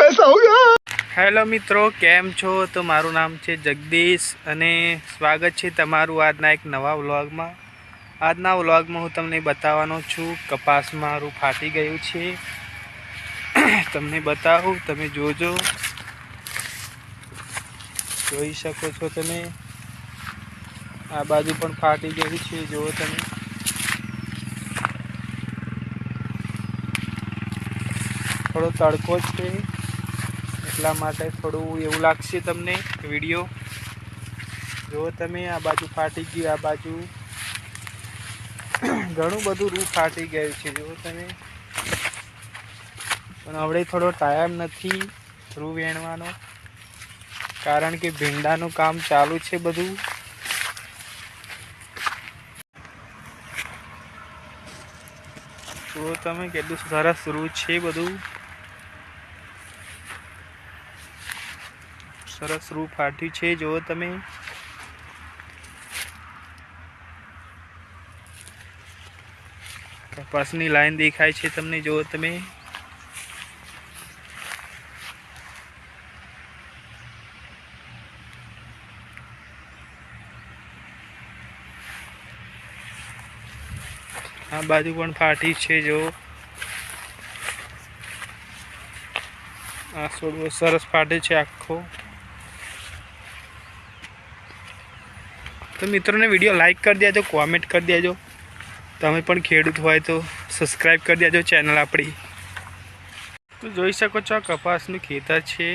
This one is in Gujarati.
ऐसा हो गया। હેલો મિત્રો, કેમ છો? તો મારું નામ છે જગદીશ અને સ્વાગત છે તમારું આજના એક નવા વ્લોગમાં. આજના વ્લોગમાં હું તમને બતાવવાનો છું કપાસ મારું ફાટી ગયું છે. તમને બતાવું, તમે જોજો. જોઈ શકો છો તમે. આ બાજુ પણ ફાટી ગયું છે, જુઓ તમે. થોડો તડકો છે એટલા માટે થોડું એવું લાગશે તમને વિડીયો. જો તમે, આ બાજુ ફાટી ગયું, આ બાજુ ઘણું બધું રૂ ફાટી ગયું છે, જો તમે. પણ હવે થોડો ટાઈમ નથી રૂ વેણવાનો, કારણ કે ભીંડાનું કામ ચાલુ છે બધું. તો તમે કેટલું સરસ રૂ છે બધું. સરસ રૂ ફાટ્યું છે, જુઓ તમે. કપાસની લાઈન દેખાય છે તમને, જુઓ તમે. આ બાજુ પણ ફાટી છે, જો. આ છોડવો સરસ ફાટે છે આખો. તો મિત્રોને વિડીયો લાઈક કરી દેજો, કોમેન્ટ કરી દેજો. તમે પણ ખેડૂત હોય તો સબસ્ક્રાઈબ કરી દેજો ચેનલ આપણી. તો જોઈ શકો છો, આ કપાસનું ખેતર છે.